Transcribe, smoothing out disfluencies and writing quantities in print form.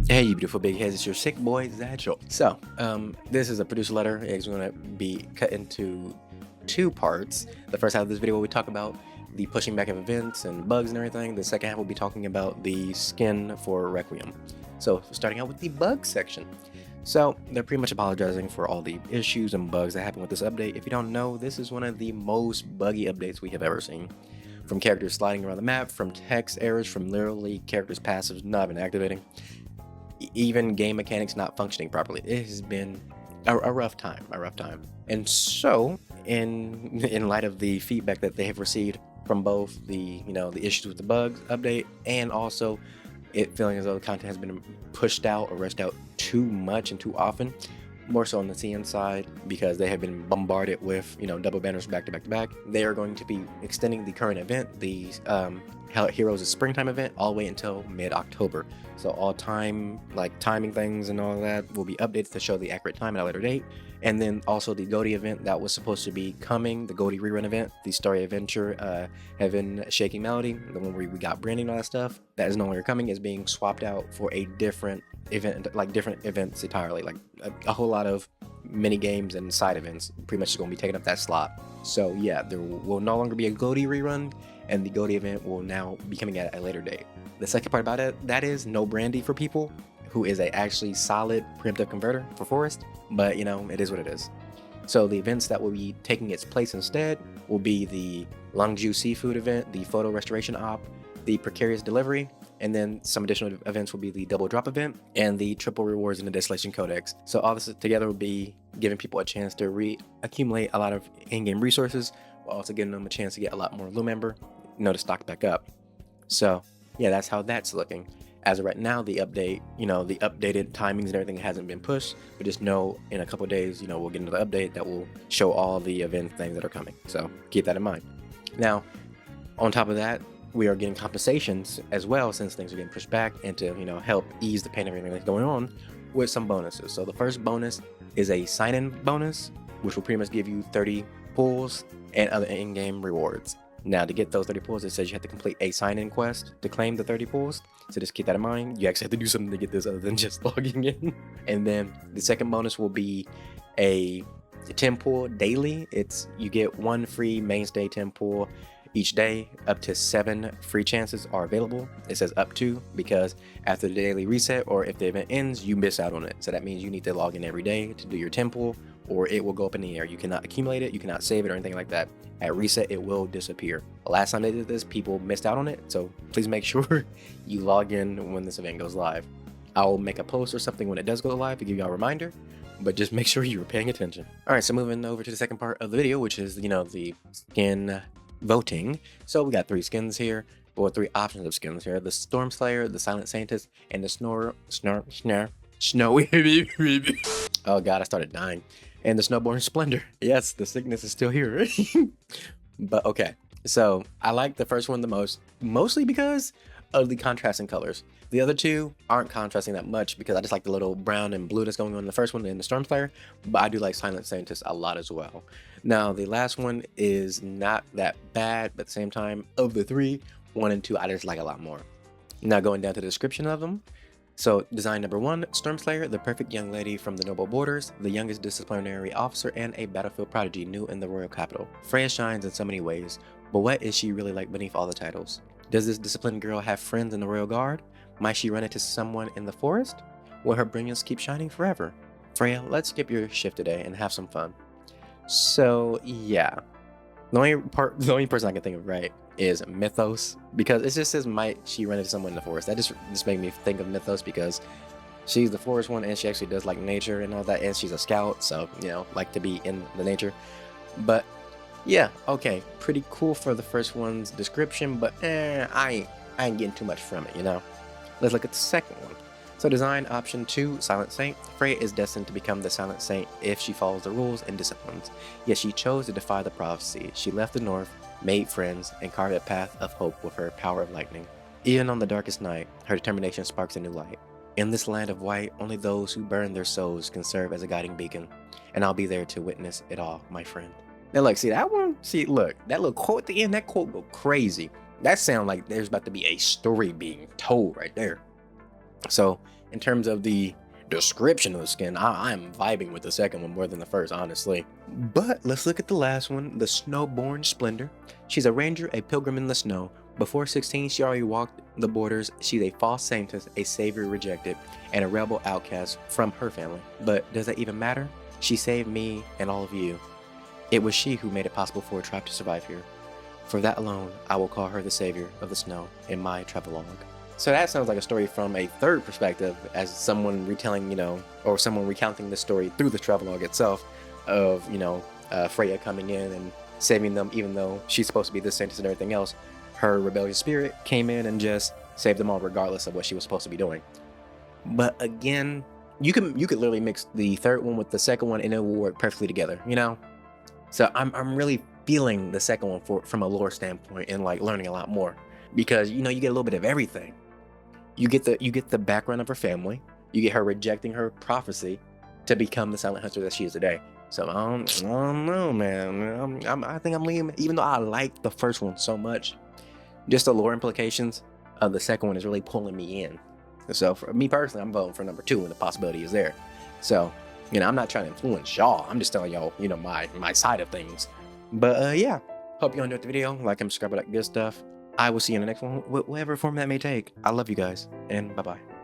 Hey, you beautiful big heads, it's your sick boy, Zadgel. So, this is a producer letter. It's going to be cut into two parts. The first half of this video, we talk about the pushing back of events and bugs and everything. The second half, we'll be talking about the skin for Requiem. So, starting out with the bug section. So, they're pretty much apologizing for all the issues and bugs that happened with this update. If you don't know, this is one of the most buggy updates we have ever seen. From characters sliding around the map, from text errors, from literally characters' passives not even activating, even game mechanics not functioning properly. It has been a rough time, And so, in light of the feedback that they have received from both the the issues with the bugs update and also it feeling as though the content has been pushed out or rushed out too much and too often, more so on the CN side because they have been bombarded with double banners back to back to back. They are going to be extending the current event, the Heroes' springtime event, all the way until mid-October. So all timing things and all that will be updated to show the accurate time at a later date. And then also the Goaty event that was supposed to be coming, the Goaty rerun event, the Story Adventure, Heaven Shaking Melody, the one where we got branding and all that stuff, that is no longer coming, is being swapped out for a different event, like different events entirely, like a whole lot of mini games and side events pretty much is going to be taking up that slot. So yeah, there will no longer be a Goaty rerun, and the Goaty event will now be coming at a later date. The second part about it, that is no brandy for people who is a actually solid preemptive converter for Forest, but it is what it is. So the events that will be taking its place instead will be the Longju Seafood event, the Photo Restoration Op, the Precarious Delivery, and then some additional events will be the Double Drop event and the Triple Rewards in the Desolation Codex. So all this together will be giving people a chance to accumulate a lot of in-game resources, while also giving them a chance to get a lot more Lumember, to stock back up. So yeah, that's how that's looking. As of right now, the update, the updated timings and everything hasn't been pushed, but just know in a couple of days, we'll get another update that will show all the event things that are coming. So keep that in mind. Now, on top of that, we are getting compensations as well since things are getting pushed back, and to help ease the pain of everything that's going on with some bonuses. So the first bonus is a sign-in bonus, which will pretty much give you 30 pulls and other in-game rewards. Now, to get those 30 pulls, it says you have to complete a sign-in quest to claim the 30 pulls. So just keep that in mind. You actually have to do something to get this other than just logging in. And then the second bonus will be a 10 pull daily. You get one free mainstay 10 pull each day. Up to 7 free chances are available. It says up to because after the daily reset or if the event ends, you miss out on it. So that means you need to log in every day to do your 10 pull, or it will go up in the air. You cannot accumulate it, you cannot save it or anything like that. At reset, it will disappear. The last time they did this, people missed out on it, so please make sure you log in when this event goes live. I'll make a post or something when it does go live to give you a reminder, but just make sure you're paying attention. All right, so moving over to the second part of the video, which is, the skin voting. So we got 3 skins here, or 3 options of skins here: the Storm Slayer, the Silent Scientist, and the Snowy. Oh god, I started dying. And the Snowborn Splendor. Yes, the sickness is still here. But okay, so I like the first one the most, mostly because of the contrasting colors. The other two aren't contrasting that much because I just like the little brown and blue that's going on in the first one in the Storm Slayer, but I do like Silent Scientist a lot as well. Now, the last one is not that bad, but at the same time, of the 3, 1 and 2, I just like a lot more. Now, going down to the description of them. So, design number 1, Storm Slayer, the perfect young lady from the noble borders, the youngest disciplinary officer, and a battlefield prodigy new in the royal capital. Freya shines in so many ways, but what is she really like beneath all the titles? Does this disciplined girl have friends in the royal guard? Might she run into someone in the forest? Will her brilliance keep shining forever? Freya, let's skip your shift today and have some fun. So, yeah. The only person I can think of right is Mythos, because it just says might she run into someone in the forest. That just made me think of Mythos because she's the forest one and she actually does like nature and all that, and she's a scout, so like to be in the nature. But yeah, okay, pretty cool for the first one's description, but I ain't getting too much from it, Let's look at the second one. So design option 2, Silent Saint. Freya is destined to become the Silent Saint if she follows the rules and disciplines. Yet she chose to defy the prophecy. She left the north, made friends, and carved a path of hope with her power of lightning. Even on the darkest night, her determination sparks a new light. In this land of white, only those who burn their souls can serve as a guiding beacon, and I'll be there to witness it all, my friend. Now look, see that one? See, look, that little quote at the end, that quote go crazy. That sounds like there's about to be a story being told right there. So in terms of the description of the skin, I'm vibing with the second one more than the first, honestly. But let's look at the last one, the Snowborn Splendor. She's a ranger, a pilgrim in the snow. Before 16, she already walked the borders. She's a false saintess, a savior rejected, and a rebel outcast from her family. But does that even matter? She saved me and all of you. It was she who made it possible for a tribe to survive here. For that alone, I will call her the savior of the snow in my travelogue. So that sounds like a story from a third perspective, as someone retelling, or someone recounting the story through the travelogue itself of, Freya coming in and saving them, even though she's supposed to be the saintess and everything else. Her rebellious spirit came in and just saved them all, regardless of what she was supposed to be doing. But again, you could literally mix the third one with the second one, and it will work perfectly together. So I'm really feeling the second one from a lore standpoint and like learning a lot more, because you get a little bit of everything. You get the background of her family. You get her rejecting her prophecy to become the silent hunter that she is today. So I don't know, man. I think I'm leaving, even though I like the first one so much. Just the lore implications of the second one is really pulling me in. So for me personally, I'm voting for number 2, and the possibility is there. So, I'm not trying to influence y'all. I'm just telling y'all, my side of things. But yeah, hope you enjoyed the video. Like and subscribe, all that good stuff. I will see you in the next one, whatever form that may take. I love you guys, and bye-bye.